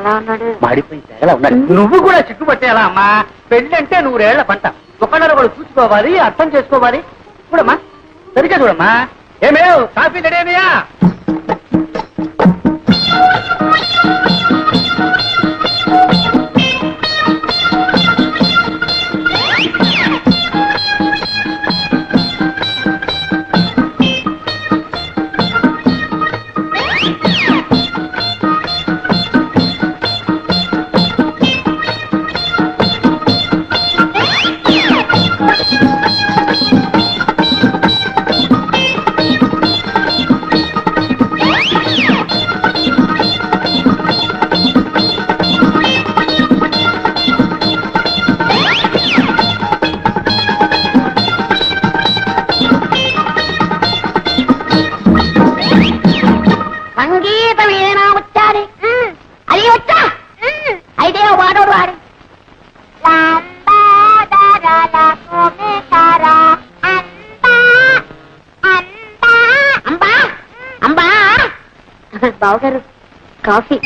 ఎలా ఉన్నాడు? మాడిపోయి తెగలా ఉన్నాడు. నువ్వు కూడా చిక్కుపట్టేలా అమ్మా. పెళ్లి అంటే 100 ఏళ్ల పంట. ఒకళ్ళొకడు చూసుకోవాలి, అర్థం చేసుకోవాలి. చూడమ్మా, సరిగ్గా చూడమ్మా. ఏమేవ్ కాఫీ రెడీయా? సంగీతం ఏనా వచ్చాది? అది వచ్చా అయితే వాడోడు వాడి బావగారు కాఫీ.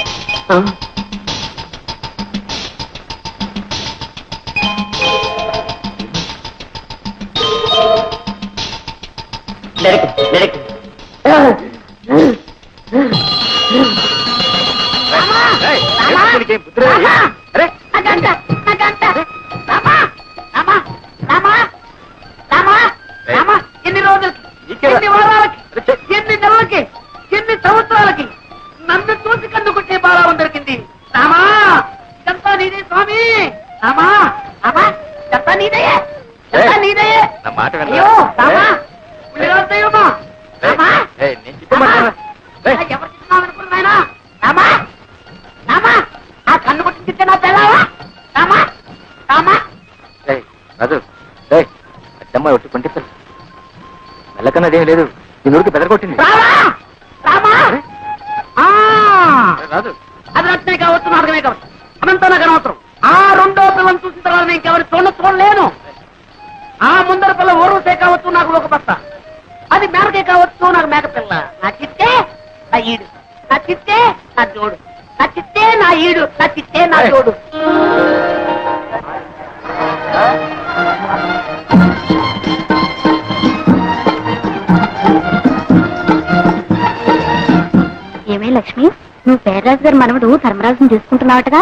ఎన్ని రోజులకి, ఎన్ని వారాలకి, ఎన్ని నెలలకి, ఎన్ని సంవత్సరాలకి నన్ను చూసి కన్నుకుంటే బాగా దొరికింది. రామా, ఇదంతా నీదే స్వామి. రామా, రామా, ఇదంతా నీదే, ఇదంతా నీదే. అయ్యో రామా, దైవమా, రామా, ఎవరు చిన్నావు అనుకున్నాయనా? రామా, రామా, ఆ కన్ను కొట్టి తిట్టే నా పిల్లవా? రామా, రామా. అమ్మా ఒట్టి కొంటే మెల్లకన్నదేం లేదు. నీ నూరికి బెదరగొట్టింది. రాదు, అది రత్నే కావచ్చు, నాటకమే కావచ్చు, అనంతా నాకు అనవసరం. ఆ రెండో పిల్లని చూసిన తర్వాత నేను ఇంకెవరి చూడలేను. ఆ ముందర పిల్ల ఊరుసే కావచ్చు, నాకు ఒక బస్త. అది మేరకే కావచ్చు, నాకు మేక పిల్ల. నా చిత్తే నా ఈడు, నా చిత్తే నా జోడు, నా చిత్తే నా ఈడు, నా చిత్తే నా జోడు. ఏమే లక్ష్మి, నువ్వు పేర్రాజు గారి మనవడు ధర్మరాజుని చేసుకుంటున్నావటగా?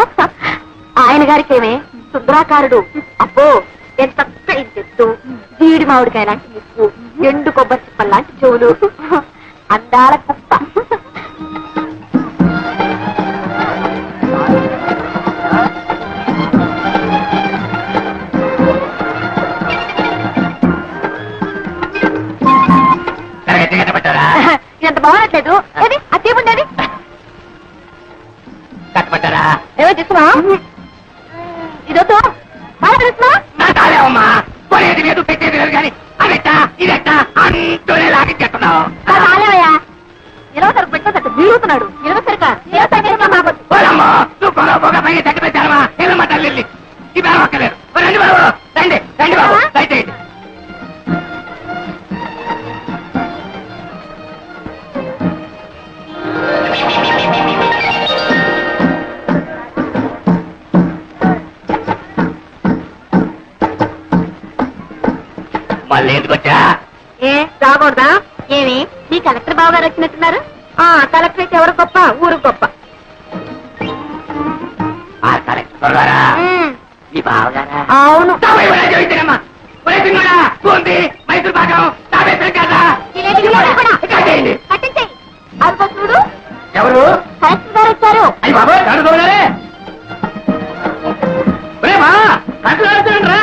ఆయన గారికి ఏమే సుందరాకారుడు. అబ్బో, ఎంత చెట్టు, జీడి మామిడికాయ లాంటి ముక్కు, ఎండు కొబ్బరి చిప్పల్ లాంటి చెవులు, అందాల కుప్ప. ఎంత బాగున్నట్లేదు. ఏది ఆ తీపుండేది కట్టబట్టారా? ఏమో తీసుకున్నా. ఇదొద్దు, బాగా తెలుసుకున్నా. కొనేది లేదు, పెట్టేది లేదు, కానీ అదెట్టా ఇదెట్టా అంటూనే లాగించేస్తున్నావు. రాలేవయ్యా, ఇరవై సరుకు పెట్టేసట్టు వీడుతున్నాడు. ఇరవై సరికా నువ్వు పొగ పైన తగ్గి పెట్టారమ్మా. ఏమమ్మా తల్లి, ఈ బాబు ఒక్కలేదు. రండి బాబు, రండి రండి బాబు, దయచేయండి. మళ్ళీ ఎందుకు వచ్చా? ఏ రాకూడదా? ఏమి మీ కలెక్టర్ బాబు గారు వచ్చినట్టున్నారు? కలెక్టర్ అయితే ఎవరు గొప్ప, ఊరు గొప్ప. కలెక్టర్ గారా? మీ బావగారా? అవును. మైసూర్ భాగం కట్టించేయి. అదిగో చూడు, ఎవరు? కలెక్టర్ గారు వచ్చారు. అయ్యి బాబు గారే రా.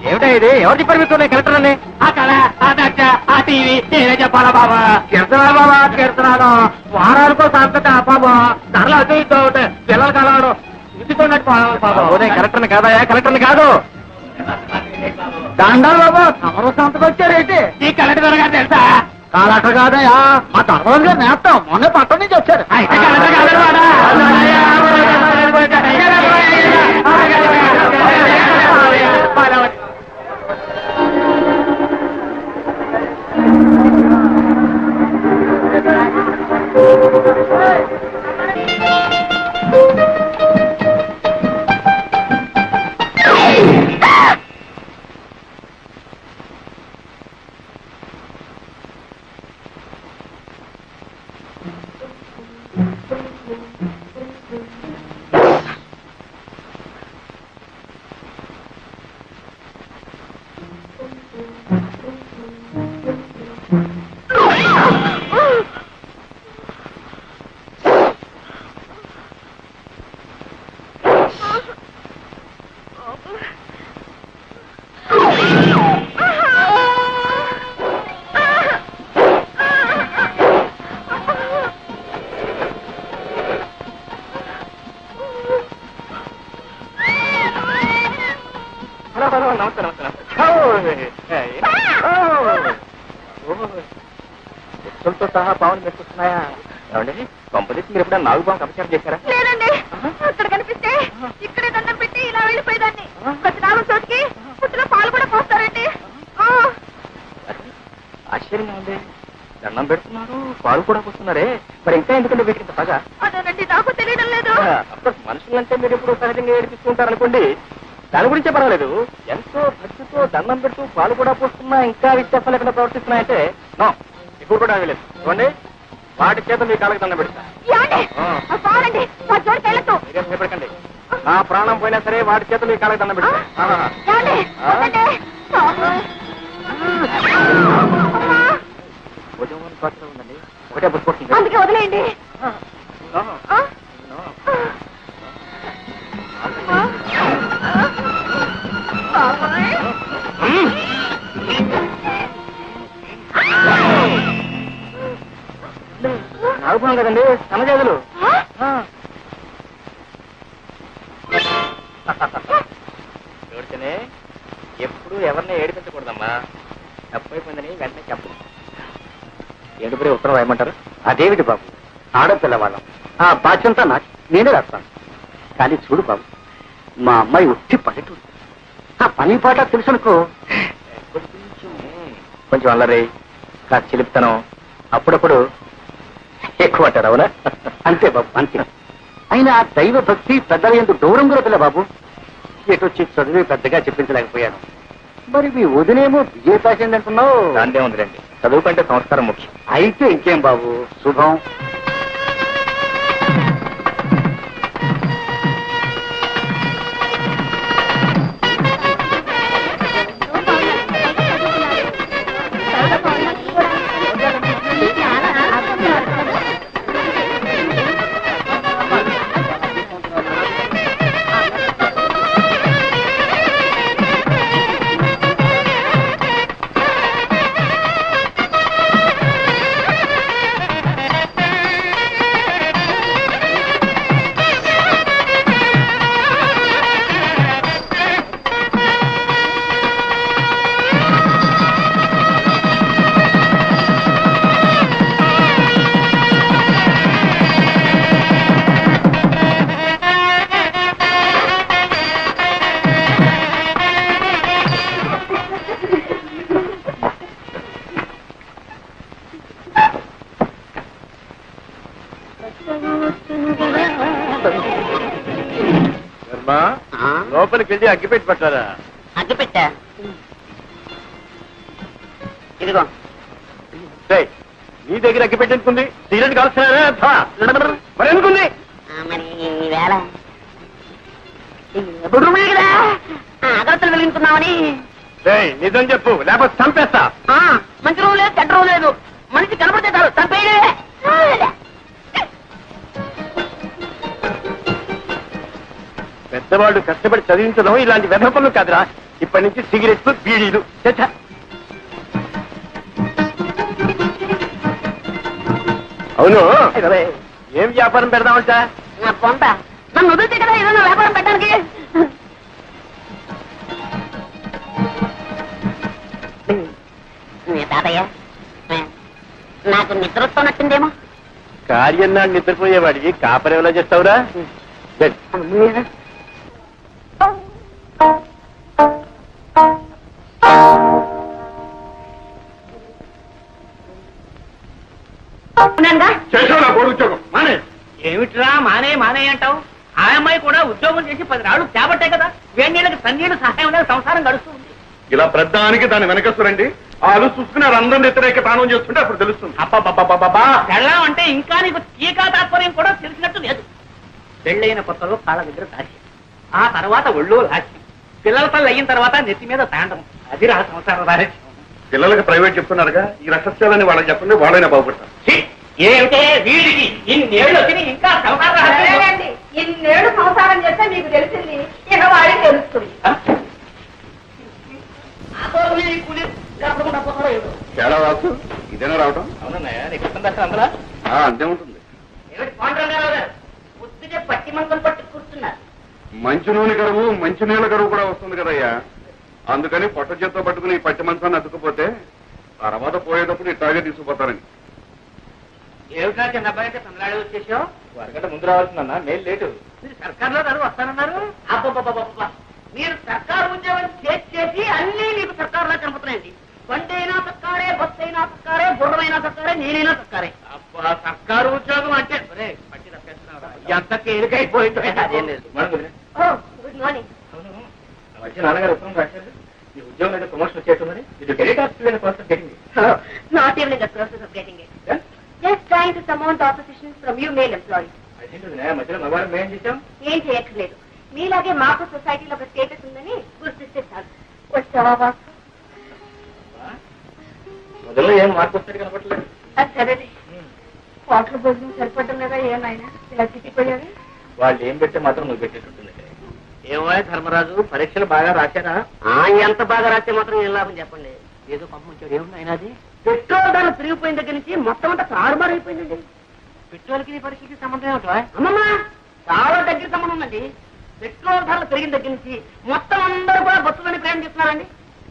ఏమిటా ఇది? ఎవరు చెప్పారు మీకు కలెక్టర్ అని? ఆ కళ, ఆ దర్శ, ఆ టీవీ నేనే చెప్పాలా బాబా? కీర్తనాలు బాబా, కీర్తనాలు. వారానికో సంతట బాబా, ధరలు అటు ఇటు అవుతాయి. పిల్లలు కలవడం ఇటుకున్నట్టు బాబా. ఉదయం కలెక్టర్ని కాదయా, కలెక్టర్ని కాదు. దండాలు బాబా, తమరు సంతకు వచ్చారేంటి? ఈ కలెక్టర్ గారు తెలుసా? కలెక్టర్ కాదయా, మా ధర్మరాజు గారు నేస్తాం. మొన్న పట్టణం నుంచి వచ్చారు. అయితే కలెక్టర్ కాదు. ఎత్తులతో సహా పావులు మెచ్చుకున్నాయా? ఏమండి కొంపదీసి మీరు ఎప్పుడైనా నాగుబాబు అపచారం చేశారా? లేదండి, అక్కడ కనిపిస్తే ఇక్కడే దండం పెట్టి ఇలా వెళ్ళిపోయేదాన్ని. ప్రతి నాలుగు చోటికి పుట్టిన పాలు కూడా పోస్తారండి. ఆశ్చర్యంగా ఉంది. దండం పెడుతున్నారు, పాలు కూడా పోస్తున్నారే, మరి ఇంకా ఎందుకంటే వీటికి పగ? అదేనండి, నాకు తెలియడం లేదు. అఫ్కోర్స్ మనుషులంటే మీరు ఎప్పుడు సహజంగా ఏడిపిస్తూ ఉంటారు అనుకోండి, దాని గురించే పర్వాలేదు. ఎంతో భక్తితో దండం పెడుతూ పాలు కూడా పోస్తున్నా ఇంకా వ్యత్యాసం లేకుండా ప్రవర్తిస్తున్నాయంటే నో, ఇప్పుడు కూడా లేదు. చూడండి, వాటి చేత మీ కాళ్ళకి దండం పెడతా. పాలండి, మా చోటు వెళ్ళదు. మీరేం భయపడకండి, నా ప్రాణం పోయినా సరే వాటి చేత మీ కాళ్ళకి దండం పెడతా. ఉద్యోగం పాత్ర ఉందండి, ఒకటే బుక్ అందుకే వదిలేయండి. నాగుపోయాం కదండి సన్నజాతులు. చూడితేనే ఎప్పుడు ఎవరిని ఏడిపించకూడదమ్మా, తప్పైపోయిందని వెంటనే చెప్పు. ఏడుపురే ఉత్తరం రాయమంటారు? అదేమిటి బాబు, ఆడపిల్లవాళ్ళం, ఆ బాధ్యంతా నాకు, నేనే రాస్తాను. కానీ చూడు బాబు, మా అమ్మాయి ఉట్టి పల్లెటూరు, ఆ పని పాట తెలుసునుకో. కొంచెం అల్లరి, కాస్త చిలిపితనం, అప్పుడప్పుడు ఎక్కువ అంటారు. అవునా? అంతే బాబు, అంతే. అయినా దైవ భక్తి పెద్దల ఎందుకు దూరం కూడా పిల్ల బాబు. ఎటొచ్చి చదివి పెద్దగా చెప్పించలేకపోయాను. మరి మీ వదినేమో బిఏ పాస్ అయింది అంటున్నావు. దాందే ఉందిలేండి, చదువు కంటే సంస్కారం ముఖ్యం. అయితే ఇంకేం బాబు, శుభం. లోపలికి వెళ్ళి అగ్గిపెట్టి పట్టారా? అగ్గిపెట్టా, ఇదిగో. నీ దగ్గర అగ్గిపెట్టి ఎందుకుంది? సిగరెట్ కాల్స్తున్నారా? మరి ఎందుకుంది? మరి వేళ కదా అగరత్తలు వెలిగించుకున్నామని. నిజం చెప్పు, లేకపోతే చంపేస్తా. మంచి రోజు లేదు, చెడ్డ రోజు లేదు, మనిషి కనపడితే చాలు చంపేయలే. పెద్దవాళ్ళు కష్టపడి చదివించడం ఇలాంటి వ్యర్థ పనులు కాదురా. ఇప్పటి నుంచి సిగరెట్లు, బీడీలు. అవును, ఏం వ్యాపారం పెడదామంట? పొంత నన్ను వదిలితే కదా ఏదైనా వ్యాపారం పెట్టడానికి. తాతయ్య, నాకు నిద్ర వస్తున్నట్టుందేమో. కార్యం నాడు నిద్రపోయేవాడికి కాపరేలా చేస్తావురా? ఏమిట్రా మానే మానే అంటావు? ఆ అమ్మాయి కూడా ఉద్యోగం చేసి 10 రాళ్ళు చేపట్టే కదా, వేణీళ్ళకి సన్నీళ్ళు సహాయం లేదు, సంసారం గడుస్తుంది. ఇలా ప్రధానికి దాని వెనకస్తురండి, వాళ్ళు చూసుకుని అందరం వ్యతిరేక తానం చేస్తుంటే అప్పుడు తెలుస్తుంది. అబ్బా పెళ్ళం అంటే ఇంకా నీకు టీకా తాత్పర్యం కూడా తెలిసినట్టు లేదు. పెళ్ళైన కొత్తలో కాళ్ళ దగ్గర దాచి, ఆ తర్వాత ఒళ్ళో లాచి, పిల్లల తల్లి అయిన తర్వాత నెత్తి మీద తాండం. అది రా సంసారం రాజు. పిల్లలకు ప్రైవేట్ చెప్తున్నారుగా, ఈ రహస్యాలని వాళ్ళకి చెప్పండి, వాళ్ళైనా బాగుపడతారు. ఏమిటే వీడికి ఇన్నేళ్ళు తిని ఇంకా సంసారం? ఇన్నేళ్ళు సంసారం చేస్తే మీకు తెలిసింది, ఇక వాడికి తెలుస్తుంది. తేడా రాసు, ఇదేనా రావటం? అవునన్నయ్య, నీకు అందులో అంతే ఉంటుంది. పట్టి మంగం పట్టి కూర్చున్నారు. మంచి నూనె కరువు, మంచి నీళ్ళ కరువు కూడా వస్తుంది కదయ్యా. అందుకని పొట్ట చేత్తో పట్టుకుని ఈ పట్టి మంచాన్ని అతుక్కుపోతే తర్వాత పోయేటప్పుడు ఇట్లాగే తీసుకుపోతారని. ఏమిటా చిన్న అబ్బాయి అయితే తమిళనాడు వచ్చేసావు? వరగంట ముందు రావాల్సిందన్నా, నేను లేటు. మీరు సర్కార్లో గారు వస్తానన్నారు. అబ్బబ్బబ్బబ్బ, మీరు సర్కారు ఉద్యోగం చేసి అన్ని మీకు సర్కారులా కనపడుతున్నాయండి. బండి అయినా సర్కారే, బస్సు అయినా సర్కారే, గుర్రమైనా సర్కారే, నేనైనా సర్కారే. అబ్బా, సర్కారు ఉద్యోగం అంటే పట్టి తప్పేస్తున్నారా? ఎంత తేలికైపోయిందో. అదేం లేదు. Good morning. వచ్చి నాన్నగారు ఉత్తరం రాశారు, ఈ ఉద్యోగం అయితే ప్రమోషన్ వచ్చేట్టున్నది. ఇది credit office process getting. Not even in the process of getting it. Just trying to surmount opposition from you male employees. అదేంటి మధ్యలో మగవాళ్ళం మేం చేశాం? ఏం చేయట్లేదు. మీలాగే మాకు సొసైటీలో ఒక స్టేటస్ ఉందని గుర్తిస్తే చాలు. వచ్చావా? మొదల్లో ఏం మార్పు వస్తాడు కనపట్లేదు. అది సరేనే. హోటల్ భోజనం సరిపడడం లేదా ఏమైనా ఇలా చిక్కిపోయావి? వాళ్ళు ఏం పెడితే మాత్రం నువ్వు పెట్టేటట్టుంది. ఏమో ధర్మరాజు, పరీక్షలు బాగా రాశారా? ఎంత బాగా రాస్తే మాత్రం ఏం లాభం చెప్పండి. ఏదో పంపించాడు. ఏముంది ఆయన? అది పెట్రోల్ ధరలు పెరిగిపోయిన దగ్గర నుంచి మొత్తం అంతా తారుమారు అయిపోయిందండి. పెట్రోల్కి పరీక్షకి సంబంధం ఏమిటో? అమ్మమ్మ, చాలా దగ్గర సంబంధం ఉందండి. పెట్రోల్ ధరలు పెరిగిన దగ్గర నుంచి మొత్తం అందరూ కూడా బస్సులని ప్రయాణం చేస్తున్నారండి.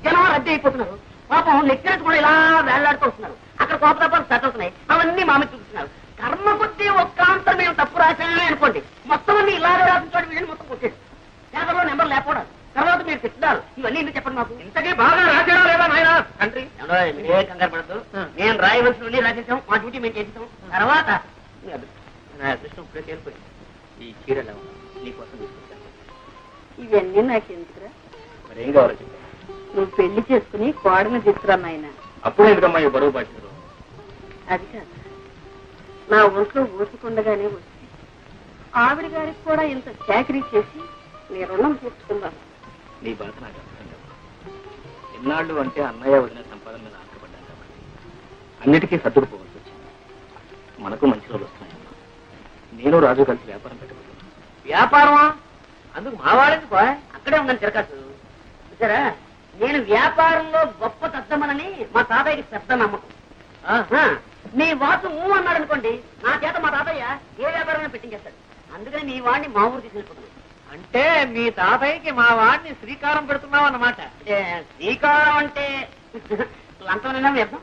జనం రద్దీ అయిపోతున్నారు. పాపం లెక్చరర్స్ కూడా ఇలా వేళ్లాడుతూ వస్తున్నారు. అక్కడ కోపతాపాలు సెట్ అవుతున్నాయి. అవన్నీ మామూలు చూపిస్తున్నారు. కర్మ కొద్ది ఒక్క ఆన్సర్ మేము తప్పు రాశామే అనుకోండి, మొత్తం అన్ని ఇలాగే రాసించోడు వీళ్ళని మొత్తం కొట్టేది. పేపర్లో నెంబర్ లేకపోవడం, తర్వాత మీరు తిట్టారు. ఇవన్నీ ఎందుకు చెప్పండి మాకు? ఇంతకీ బాగా రాశారా లేదా నాయన తండ్రి? ఏ కంగారు పడద్దు. నేను రాయవలసిన రాసేసాం, మా డ్యూటీ మేము చేసేసాం. తర్వాత నా అదృష్టం ఇప్పుడే తేలిపోయింది. ఈ చీరలు నీకోసం తీసుకొచ్చాను. ఇవన్నీ నాకు ఎందుకురా? మరి ఏం కావాలో చెప్పాను. నువ్వు పెళ్లి చేసుకుని కోడని తీసుకురా నాయన. అప్పుడు ఎందుకమ్మా ఈ బరువు బాధ్యతలు? అది కాదు, నా ఒంట్లో ఊసుకుండగానే వచ్చి ఆవిడ గారికి కూడా ఇంత చాకరీ చేసి నీ రుణం తీర్చుకుందాను. నీ బాధ నాకు అర్థం కాదు. ఎన్నాళ్ళు అంటే అన్నయ్య వదిన సంపాదన మీద ఆశపడ్డాను కాబట్టి అన్నిటికీ సర్దుకు పోవాల్సి వచ్చింది. మనకు మంచి రోజులు వస్తున్నాయమ్మా. నేను రాజు కలిసి వ్యాపారం పెట్టబోతున్నాను. వ్యాపారమా? అందుకు మా వాడేందుకో అక్కడే ఉందని తిరగచ్చు. చూసారా, నేను వ్యాపారంలో గొప్ప తద్దమనని మా తాతయ్యకి పెద్ద నమ్మకం. నీ వాసు అన్నాడు అనుకోండి, నా చేత మా తాతయ్య ఏ వ్యాపారమైనా పెట్టించేస్తాడు. అందుకని మీ వాడిని మా ఊరు తీసుకెళ్ళిపోతున్నాను. అంటే మీ తాతయ్యకి మా వాడిని శ్రీకారం పెడుతున్నావు అన్నమాట. శ్రీకారం అంటే లంచమైనా వ్యర్థం.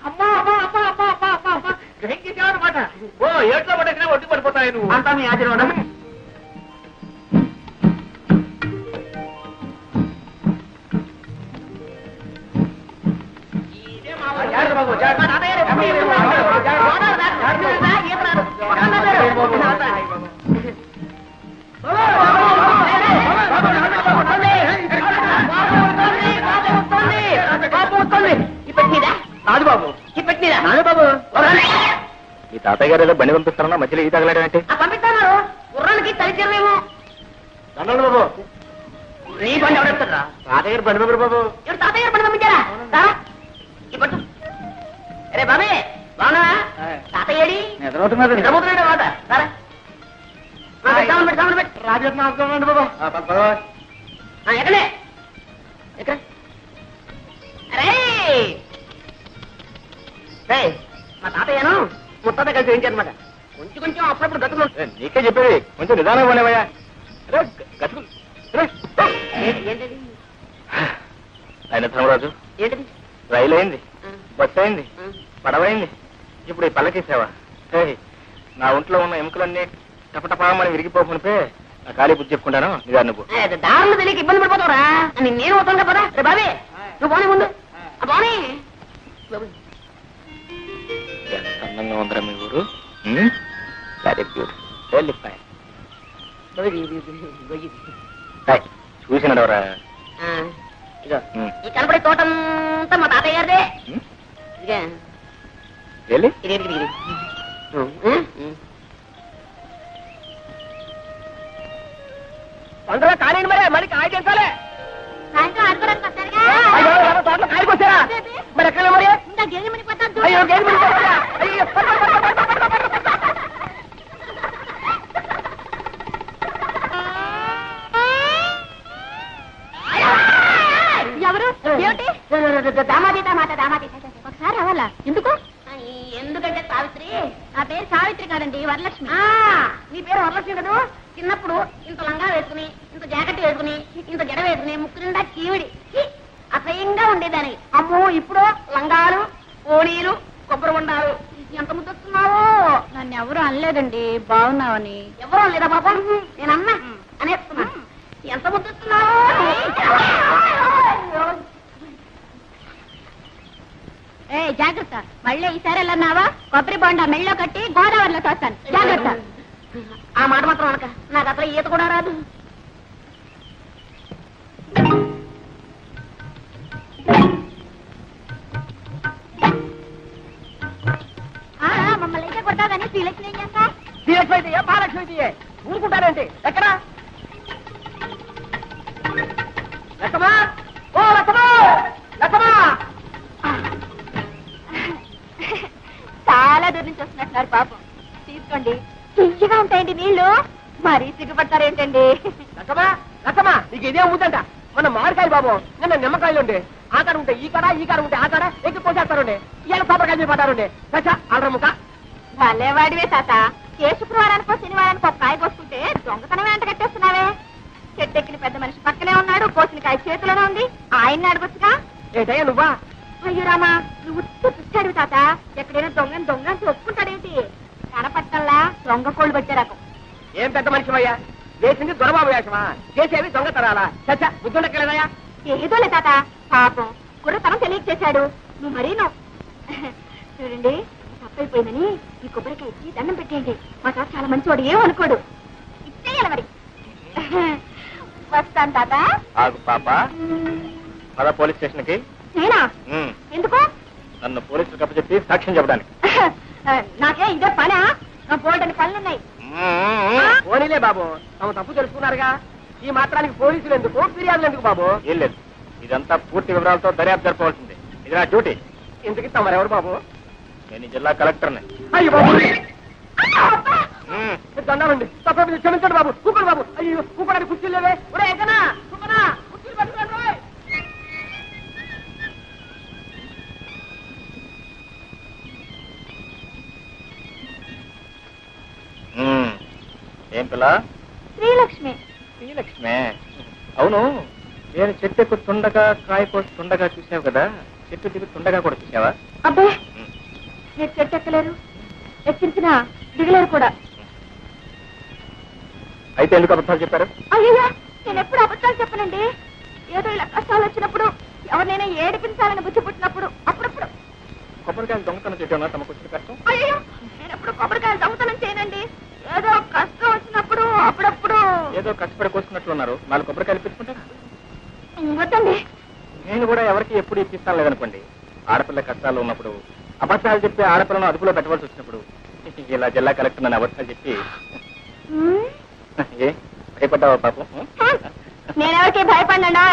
అమ్మా అమ్మా అమ్మా అమ్మా అమ్మా అమ్మా అమ్మా గ్రహించావన్నమాట. ఓ ఏట్లో పడకనే ఒడ్డు పడిపోతాయి నువ్వు. అంతా మీ ఆశీర్వాదం. రాజుబాబు ఈ తాతయ్య గారు ఏదో బండి పంపిస్తారన్నా మధ్యలో ఈ తగలడంటే పంపిస్తాను. గుర్రానికి తలిచేరేమో. బాబు నీ బండి ఎవరెత్తారా? తాతయ్య గారు బండి పంపారు బాబు. ఎవరు తాతయ్య గారు బండి పంపించారా? ఈ పట్టు. అరే బాబే, బాగున్నా? తాతయ్యడి నిద్రపోతున్నాడు మాట. సరే రాజు బాబు ఎక్కడే ఎక్కడ? అరే మా తాతయ్యను ముత్తాత కలిసి వేయించారనమాట. కొంచెం కొంచెం అప్పుడప్పుడు గతులు. నీకే చెప్పేది, కొంచెం నిదానం పోనేవయ్యా. గతుకులు ఏంటది? ఆయన ధర్మరాజు, ఏంటది? రైలు అయింది, బస్సు అయింది, పడవైంది, ఇప్పుడు ఈ పల్లకేసావా? నా ఒంట్లో ఉన్న ఎముకలన్నీ టపటపామని విరిగిపోకునిపే నా ఖాళీ బుద్ధి చెప్పుకుంటాను. నిదాన్ని నువ్వు దారులు తెలియక ఇబ్బంది పడిపోతావురా. నేను వస్తాను కదా. రే బాబే, నువ్వు పోనీ ముందు. పోనీ. ఎంత అందంగా ఉందరా మీ ఊరు. Very beautiful. చూసినాడు ఎవరా? ఇదో ఈ కనపడే తోటంతా మా తాతయ్య గారిదే. వెళ్ళి పండుగ కాలేండి మరి, మళ్ళీ కాయ చేసాలే. తోటలో కాయకి వచ్చారా? మరి ఎక్కడ మరి? అయ్యో గేమ్ ఎవరు? ఏమిటి? దామాది దామాత దామాది. ఒకసారి అవ్వాలా? ఎందుకు? ఎందుకంటే సావిత్రి. నా పేరు సావిత్రి కాదండి, వరలక్ష్మి. నీ పేరు వరలక్ష్మి కదా? చిన్నప్పుడు ఇంత లంగా వేసుకుని ఇంత జాకెట్ వేసుకుని ఇంత జడ వేసుకుని ముక్కు నిండా చీవిడి అసహ్యంగా ఉండేదాన్ని. అమ్మో ఇప్పుడు లంగాలు ఓణీలు కొబ్బరి ఉండాలు ఎంత ముద్దొస్తున్నావో. నన్ను ఎవరు అనలేదండి, బాగున్నావని. ఎవరు అనలేదా బాబా? నేను అన్నా అనేస్తున్నా. ఎంత ముద్దొస్తున్నావో. ఏ జాగ్రత్త, మళ్ళీ ఈసారి వెళ్ళన్నావా కొబ్బరి బొండ మెళ్ళో కట్టి గోదావరిలో తోస్తాను. జాగ్రత్త. ఆ మాట మాత్రం అనక, నాకు అసలు ఈత కూడా రాదు. మమ్మల్ని అయితే కొడతావు కానీ శ్రీలక్ష్మి ఏం చేస్తా? శ్రీలక్ష్మి అయితే మహాలక్ష్మి అయితే ఊరుకుంటారేంటి? ఎక్కడా లక్ష్మా? ఓ లక్ష్మా, లక్ష్మా! చాలా దూరం నుంచి వస్తున్నట్టున్నారు పాపం. తీసుకోండి, తీయగా ఉంటాయండి నీళ్లు. మరీ సిగ్గుపడతారేంటండి? లక్ష్మా, లక్ష్మా, నీకు ఇదే ఉందంట. మన మామిడికాయలు బాబు, నిన్న నిమ్మకాయలు ఉండే. ఆ కాడ ఉంటే ఈ కాడ, ఈ కాడ ఉంటే ఆ కాడ ఎక్కి పోసేస్తారుండే. ఇవాళ కొబ్బరికాయ మీద పడ్డారుండే. చచ్చా అల్రముక. భలేవాడివే తాత. ఏ శుక్రవారానికో శనివారానికో ఒక కాయ కోసుకుంటే దొంగతనం వెంట కట్టేస్తున్నావే. చెట్టెక్కిన పెద్ద మనిషి పక్కనే ఉన్నాడు, కోసిన కాయ చేతిలోనే ఉంది. ఆయన్ని అడగొచ్చుగా. ఏంటయ్యా నువ్వా? అయ్యో రామా, నువ్వు చూస్తాడు తాత. ఎక్కడైనా దొంగని దొంగ అని ఒప్పుకుంటాడేంటి? కనపట్టల్లా దొంగ కోళ్ళు పట్టే రకం. ఏం పెద్ద మనిషి అయ్యా? వేసింది దొరబాబు వేషమా, చేసేవి దొంగతనాలా? చచ్చా బుద్ధుండెక్కలేదయ్యా? ఏదోలే తాత, పాపం కుర్రతనం తెలియక చేశాడు. నువ్వు మరీను. చూడండి, తప్పైపోయిందని ఈ కొబ్బరికాయ ఇచ్చి దండం పెట్టేయండి. మా తాత చాలా మంచివాడు, ఏమనుకోడు. ఇచ్చేయాలి మరి. వస్తాను తాత. ఆగు పాప, పద పోలీస్ స్టేషన్ కి. నేనా? ఎందుకు? నన్ను పోలీసులకు అప్పచెప్పి సాక్ష్యం చెప్పడానికి. నాకే ఇదే పనా? నా పోవడానికి పనులున్నాయి. పోనీలే బాబు, తమ తప్పు తెలుసుకున్నారుగా. ఈ మాత్రానికి పోలీసులు ఎందుకు, ఫిర్యాదులు ఎందుకు బాబు? ఏం లేదు, ఇదంతా పూర్తి వివరాలతో దర్యాప్తు జరపవలసింది. ఇది నా డ్యూటీ. ఇంతకి తమరెవరు బాబు? నేను ఈ జిల్లా కలెక్టర్ని. అయ్యో బాబు, దండాలండి. తప్ప క్షమించండి బాబు. కూపడు బాబు. అయ్యో కూపడానికి కుర్చీలు లేవే. ఒరే ఎక్కనా కూపనా, కుర్చీలు పట్టుకోండి. ఏం పిల్ల? శ్రీలక్ష్మి. శ్రీలక్ష్మే? అవును, నేను చెట్టు ఎక్కుతుండగా కాయ కోస్తుండగా చూసావు కదా, చెట్టు దిగుతుండగా కూడా చూసావా? అబ్బే, మీరు చెట్టు ఎక్కలేరు, ఎక్కించినా దిగలేరు కూడా. అయితే ఎందుకు అబద్ధాలు చెప్పారు? అయ్యో, నేను ఎప్పుడు అబద్ధాలు చెప్పనండి. ఏదో ఇలా కష్టాలు వచ్చినప్పుడు, ఎవరినైనా ఏడిపించాలని బుద్ధి పుట్టినప్పుడు అప్పుడప్పుడు. కొబ్బరికాయలు దొంగతనం చేయడం తమకు వచ్చిన కష్టం? అయ్యో, నేను ఎప్పుడు కొబ్బరికాయలు దొంగతనం చేయనండి. ఏదో కష్టం వచ్చినప్పుడు అప్పుడప్పుడు. ఏదో కష్టపడి కోసుకున్నట్లున్నారు, 4 కొబ్బరికాయలు పెట్టుకుంటారా? వద్దండి. నేను కూడా ఎవరికి ఎప్పుడు ఇప్పిస్తాను లేదనుకోండి. ఆడపిల్ల కష్టాలు ఉన్నప్పుడు, అబద్ధాలు చెప్పి ఆడపిల్లను అదుపులో పెట్టవలసి వచ్చినప్పుడు ఇలా జిల్లా కలెక్టర్ నన్ను అబద్ధాలు చెప్పి ఏ భయపడ్డావా పాపం? నేనెవరికి భయపడినా,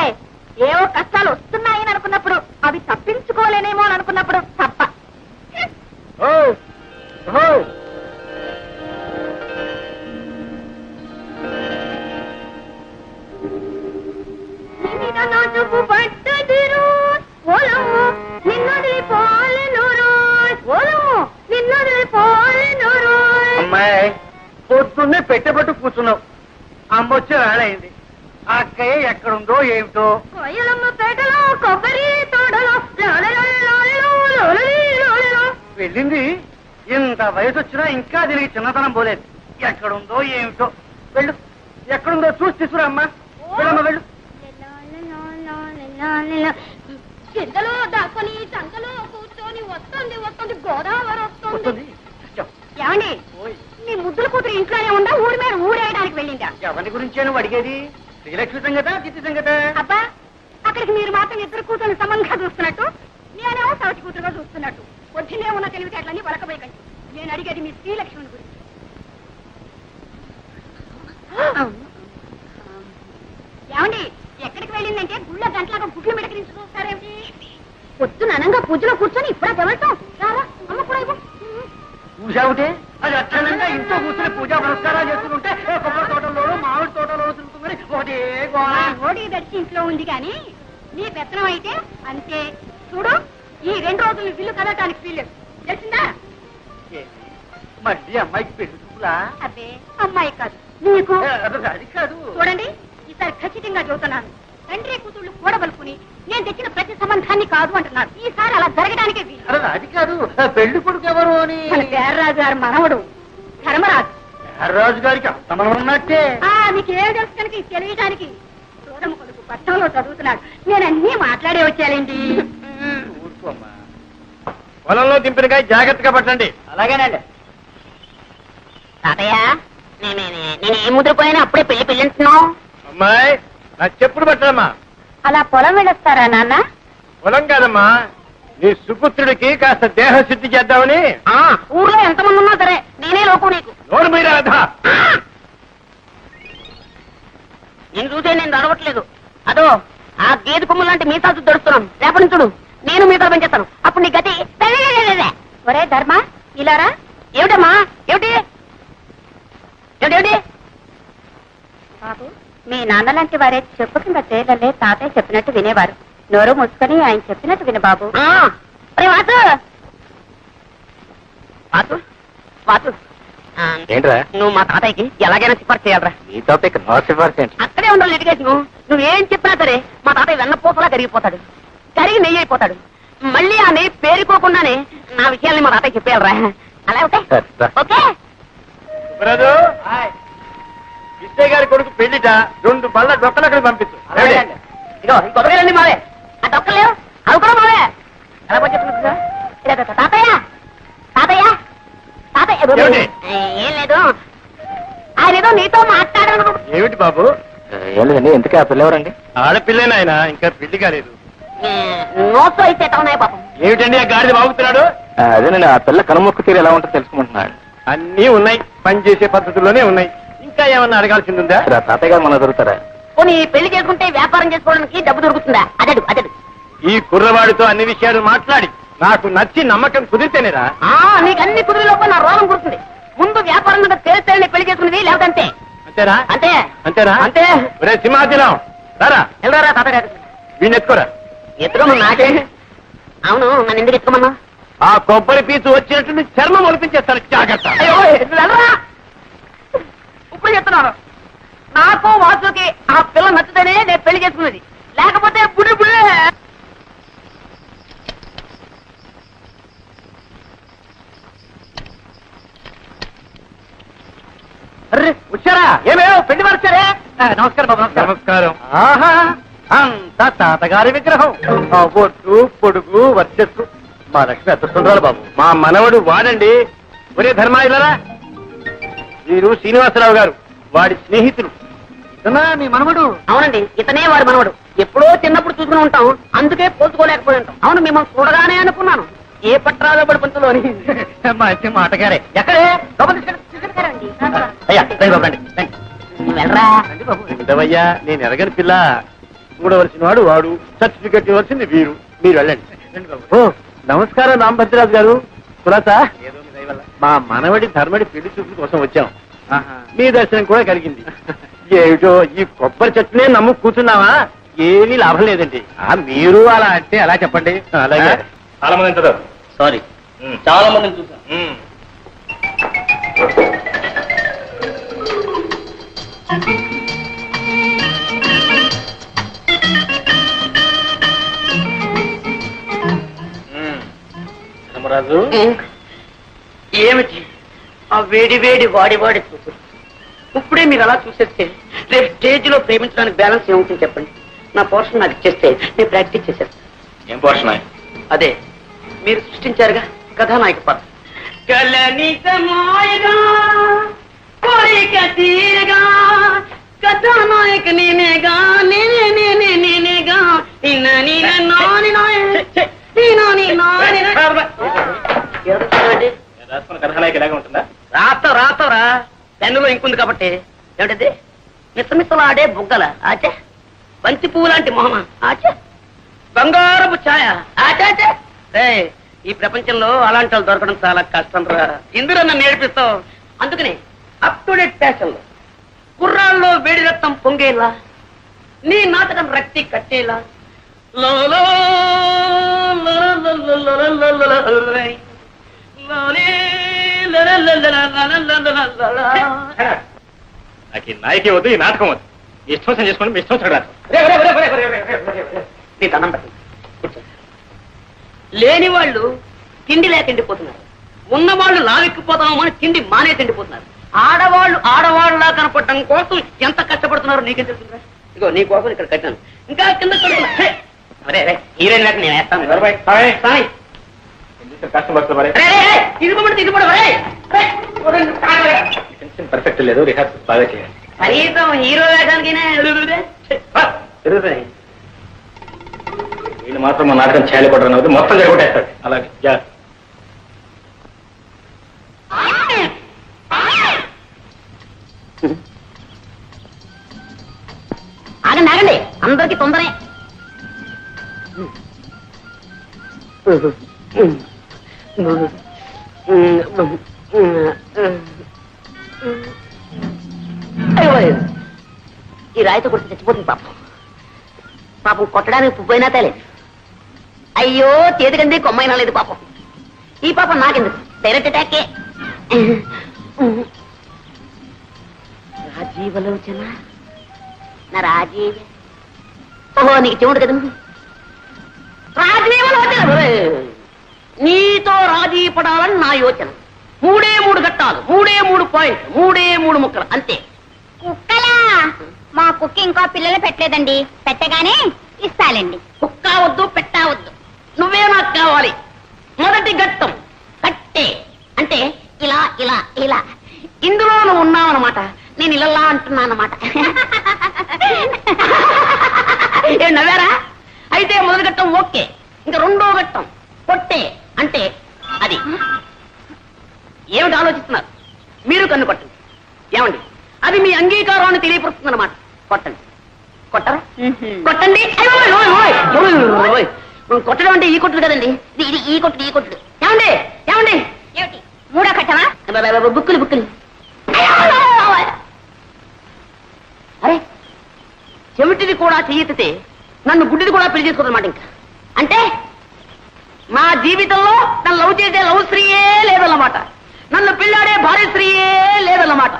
ఏవో కష్టాలు వస్తున్నాయని అనుకున్నప్పుడు, అవి తప్పించుకోలేనేమో అని అనుకున్నప్పుడు తప్ప. అమ్మాయి, పొద్దున్నే పెట్టబట్టు కూర్చున్నావు. అమ్మొచ్చే వేళయింది. ఆ అక్కయ్య ఎక్కడుందో ఏమిటో. పేటలో కొబ్బరి తోటలో వెళ్ళింది. ఇంత వయసు వచ్చినా ఇంకా దీనికి చిన్నతనం పోలేదు. ఎక్కడుందో ఏమిటో. వెళ్ళు, ఎక్కడుందో చూసి తీసుకురా అమ్మా. వెళ్ళమ్మా వెళ్ళు. చింతలో దాక్కుని సంతలో కూర్చొని వస్తుంది వస్తుంది గోదావరి వస్తుంది. ఏమండి, మీ ముద్దుల కూతురు ఇంట్లోనే ఉందా, ఊరి మీద ఊరేయడానికి వెళ్ళిందా? ఎవరి గురించి నువ్వు అడిగేది? శ్రీలక్ష్మి సంగత, చిత్తి సంగత? అబ్బా, అక్కడికి మీరు మాత్రం ఇద్దరు కూతురు సమంగా చూస్తున్నట్టు, నేనేమో సవతి కూతురుగా చూస్తున్నట్టు. పొద్దునే ఉన్న తెలివితేటలన్నీ వలకబోయకండి. నేను అడిగేది మీ శ్రీలక్ష్మిని గురించి. ఏమండి, ఎక్కడికి వెళ్ళిందంటే గుళ్ళో గంటలాగా గుడ్లు మెడకరించి చూస్తారేమిటి? పొద్దున అనంగా పూజలో కూర్చొని ఇప్పుడే గెవడతాం. రారా అమ్మ కూడా ఇవ్వు. పూజావుటే అది అక్షరంగా ఇంట్లో కూర్చొని పూజా పురస్కారాలు చేస్తుంటే కొబ్బరి తోటలోనూ మామిడి తోటలోనూ తిరుగుతుందని ఒకటే ఓడి దర్శి ఇంట్లో ఉంది కానీ నీ పెత్తనం అయితే అంతే. చూడు, ఈ 2 రోజులు ఇల్లు కదటానికి వీల్లేదు, తెలిసిందా? మళ్ళీ అమ్మాయికి పెళ్లి చూపులా? అబ్బే, అమ్మాయి కాదు, నీకు అది కాదు. చూడండి, ఈసారి ఖచ్చితంగా చెబుతున్నాను. తండ్రి కూతుళ్ళు కూడబలుకుని నేను తెచ్చిన ప్రతి సంబంధాన్ని కాదు అంటున్నారు. ఈసారి అలా జరగడానికే వీలు. అది కాదు, పెళ్లి కొడుకు ఎవరు అని. మన పేర్రాజు గారు మనవడు ధర్మరాజు. రాజు గారికి అంతమనం ఉన్నట్టే. నీకేం తెలుసు కనుక ఇది తెలియడానికి. సోదమ్మ కొడుకు పట్టణంలో చదువుతున్నాడు. నేను అన్నీ మాట్లాడే వచ్చానండి. ఊరుకోమ్మా. పొలంలో దింపినకాయ జాగ్రత్తగా పట్టండి. అలాగేనండి. తాతయ్య, నేను ఏ ముద్రపోయినా అప్పుడే పెళ్లి పెళ్ళింటున్నావు. అమ్మాయి, నా చెప్పులు పట్టడమ్మా. అలా పొలం వెళ్ళొస్తారా నాన్న? పొలం కాదమ్మా, నీ సుపుత్రుడికి కాస్త దేహ శుద్ధి చేద్దామని. ఊర్లో ఎంతమంది ఉన్నా సరే నేనే లోకం నీకు. నోరు మీరా రాధా. నేను చూసే నేను అడవట్లేదు. అదో ఆ గేదె కొమ్ము లాంటి మీసాలు దొరుకుతున్నాను. రేపటి చూడు నేను మీసాలు పెంచేస్తాను. అప్పుడు నీ గతి. ఒరే ధర్మ, ఇలారా. ఏమిటమ్మా? ఏమిటి ఏమిటి? బాబు, మీ నాన్న లాంటి వారే చెప్పు కింద తేలలే తాతయ్య చెప్పినట్టు వినేవారు. నోరు మూసుకొని ఆయన చెప్పినట్టు విను బాబు. ఏంట్రా? నువ్వు మా తాతయ్యకి ఎలాగైనా సిఫార్సు చేయాలరా. నీ తాతయ్యకి నో సిఫార్సు ఏంటి? అక్కడే ఉండాలి లిటిగేషన్. నువ్వేం చెప్పినా సరే మా తాతయ్య వెన్నపూసలా కరిగిపోతాడు. కరిగి నెయ్యి అయిపోతాడు. మళ్ళీ ఆ నెయ్యి పేరుకోకుండానే నా విషయాల్ని మా తాతయ్య చెప్పేయాలరా. అలా ఓకే? ఓకే. సుబ్రాజు, ఇచ్చయ్య గారి కొడుకు పెళ్లిట 2 బళ్ళ డొక్కలు అక్కడ పంపించు. ఇగో ఈ కొబ్బరికాయలన్నీ మావే. ఆ డొక్కలు లేవు, అవి కూడా మావే. ఎలా పోయి చెప్తున్నా తాతయ్య తాతయ్య తాతయ్య. ఏమిటి? ఏం లేదు, ఆయన ఏదో నీతో మాట్లాడాను. ఏమిటి బాబు? ఏం లేదండి. ఎందుకు ఆ పిల్ల ఎవరండి? ఆడపిల్లేనా ఆయన? ఇంకా పెళ్లి కాలేదు. నోట్తో అయితే ఉన్నాయి పాపం. ఏమిటండి ఆ గాడిద బాగుతున్నాడు? అదేనండి, ఆ పిల్ల కనుమొక్కు తీరు ఎలా ఉంటుందో తెలుసుకుంటున్నాడు. అన్నీ ఉన్నాయి, పని చేసే పద్ధతుల్లోనే ఉన్నాయి. ఇంకా ఏమన్నా అడగాల్సింది ఉందా? తాతయ్య గారు మన దొరుకుతారా? పోనీ పెళ్లి చేసుకుంటే వ్యాపారం చేసుకోవడానికి డబ్బు దొరుకుతుందా? అదడు అదడు. ఈ కుర్రవాడితో అన్ని విషయాలు మాట్లాడి నాకు నచ్చి నమ్మకం కుదిరితేనేరా. నీకు అన్ని కుదిరిలోపు నా రోగం కుడుతుంది. ముందు వ్యాపారం మీద తేలితేనే పెళ్లి చేసుకునేది, లేకపోతే అంతే. అంతేనా? అంతే అంతేనా? అంతే. ఒరే సింహాచలం, రారా. వెళ్ళరా తాతయ్య గారు. వీడిని ఎత్తుకోరా. ఎత్తుకోమన్నా నాకే. అవును, నన్ను ఎందుకు ఎత్తుకోమన్నా? ఆ కొబ్బరి పీచు వచ్చినట్టు నీ చర్మం ఒలిపించేస్తాను, జాగ్రత్త. అయ్యో వెళ్ళరా. ఇప్పుడు చెప్తున్నాను, నాకు వాసుకి ఆ పిల్ల నచ్చుతేనే నేను పెళ్లి చేసుకున్నది, లేకపోతే బుడి బుడే. వచ్చారా? ఏమేమో పెళ్లి వారు వచ్చారే. నమస్కారం బాబు. నమస్కారం. ఆహా, అంతా తాతగారి విగ్రహం. ఒట్టు పొడుగు వర్చస్సు మా లక్ష్మి అదృష్టంరాలు బాబు. మా మనవడు వాడండి. ఒరే ధర్మా, ఇలారా. వీరు శ్రీనివాసరావు గారు, వాడి స్నేహితులు. ఇతనా మీ మనవడు? అవునండి, ఇతనే వాడి మనవడు. ఎప్పుడో చిన్నప్పుడు చూసుకుని ఉంటాం, అందుకే పోల్చుకోలేకపోయి ఉంటాం. అవును, మిమ్మల్ని చూడగానే అనుకున్నాను ఏ పట్రాలో పడి పంతులు అని. మంచి మాటగారే. ఎక్కడే? అయ్యా రండి బాబు, రండి రండి. వెళ్ళరా. రండి బాబు. ఉండవయ్యా, నేను ఎరగని పిల్ల. చూడవలసిన వాడు వాడు, సర్టిఫికెట్ ఇవ్వాల్సింది వీరు. మీరు వెళ్ళండి. ఓ నమస్కారం రాంభద్రరాజు గారు. కులాసా? మా మనవడి ధర్మడి పెళ్లి చూపుల కోసం వచ్చాం. మీ దర్శనం కూడా కలిగింది. ఏమిటో ఈ కొబ్బరి చెట్టునే నమ్ము కూర్చున్నావా? ఏమీ లాభం లేదండి. మీరు అలా అంటే అలా చెప్పండి. అలాగే. చాలా మంది ఉంటారు. సారీ, చాలా మందిని చూసాను. ధర్మరాజు, ఏమిటి ఆ వేడి వేడి వాడి వాడి చూపు? ఇప్పుడే మీరు అలా చూసేస్తే రేపు స్టేజ్ లో ప్రేమించడానికి బ్యాలెన్స్ ఏముంటుంది చెప్పండి. నా పోర్షన్ నాకు ఇచ్చేస్తే నేను ప్రాక్టీస్ చేసేస్తాను. ఏం పోషణ? అదే మీరు సృష్టించారుగా కథానాయక పాత్ర. కలనితమాయగా కోరిక తీరగా కథానాయక నేనేగా నేనేగా కథానాయక ఎలాగా ఉంటుందా? రాతవరా పెన్నులో ఇంకుంది కాబట్టి. ఏమిటది? మిసమిసలు ఆడే బుగ్గల ఆచే, బంతి పువ్వు లాంటి మొహమ ఆచే, బంగారపు ఛాయ ఆచాచే. ఈ ప్రపంచంలో అలాంటి వాళ్ళు దొరకడం చాలా కష్టం రా. ఇందులో నన్ను నేర్పిస్తావు. అందుకని అప్ టు డేట్ ఫ్యాషన్ లో కుర్రాల్లో వేడి రక్తం పొంగేలా, నీ నాటకం రక్తి కట్టేలా నాకు ఈ నాయకే వద్దు, ఈ నాటకం వద్దు. మీ ఇష్టం వచ్చిన చేసుకోండి, మీ ఇష్టం వచ్చిన రాదు. నీ దండం పెట్టండి. లేని వాళ్ళు తిండి లేక తిండిపోతున్నారు, ఉన్నవాళ్ళు లావెక్కిపోతామని తిండి మానే తిండిపోతున్నారు. ఆడవాళ్ళులా కనపడడం కోసం ఎంత కష్టపడుతున్నారో నీకేం తెలుస్తుందా? ఇగో నీ కోసం ఇక్కడ కట్టాను, ఇంకా కింద హీరోయిన్ లేక నేను వేస్తాను. పర్ఫెక్ట్ లేదు, రిహార్సల్ బాగా చేయాలి. కనీసం హీరో వేయడానికి వీళ్ళు మాత్రం మా నాటకం చేయకూడదు, అవుతుంది మొత్తం జరగొట్టేస్తాడు. అలాగే జాగ్రత్త. ఆగండి ఆగండి, అందరికి తొందరే. ఈ రాయితో కొట్టి చచ్చిపోతుంది పాపం కొట్టడానికి పువ్వైనా తేలేదు. అయ్యో చేతికంది కొమ్మైనా లేదు పాపం. ఈ పాపం నాకెందుకు, డైరెక్ట్ అటాకే. రాజీవలోచన నా రాజీవ, ఓహో నీకు చెవుడు కదండి. రాజీవలోచన, నీతో రాజీ పడాలని నా యోచన. 3 ఘట్టాలు, 3 పాయింట్లు, 3 ముక్కలు అంతే. కుక్కలా? మా కుక్క ఇంకా పిల్లలు పెట్టలేదండి, పెట్టగానే ఇస్తాలండి. కుక్క వద్దు, పెట్టవద్దు, నువ్వే నాకు కావాలి. మొదటి ఘట్టం కట్టే, అంటే ఇలా ఇలా ఇలా. ఇందులో నువ్వు ఉన్నావన్నమాట, నేను ఇలా అంటున్నానమాట. ఏం నవ్వారా? అయితే మొదటి ఘట్టం ఓకే. ఇంకా 2వ ఘట్టం కొట్టే, అంటే అది. ఏమిటి ఆలోచిస్తున్నారు? మీరు కన్ను కొట్టండి. ఏమండి, అది మీ అంగీకారాన్ని తెలియపరుస్తుంది అన్నమాట. కొట్టండి. కొట్టరా? కొట్టండి. కొట్టడం అంటే ఈ కొట్టుడు కదండి, ఇది ఈ కొట్టుడు, ఈ కొట్టుడు. ఏమండి ఏమండి, ఏమిటి 3వ ఘట్టమా? బుక్కులు బుక్కులు. అరే, చెవిటిది కూడా చెయ్యెత్తితే నన్ను గుడ్డిది కూడా పెళ్లి చేసుకోదన్నమాట. ఇంకా అంటే నా జీవితంలో నన్ను లవ్ చేసే లవ్ స్త్రీయే లేదన్నమాట, నన్ను పెళ్ళాడే భార్య స్త్రీయే లేదన్నమాట.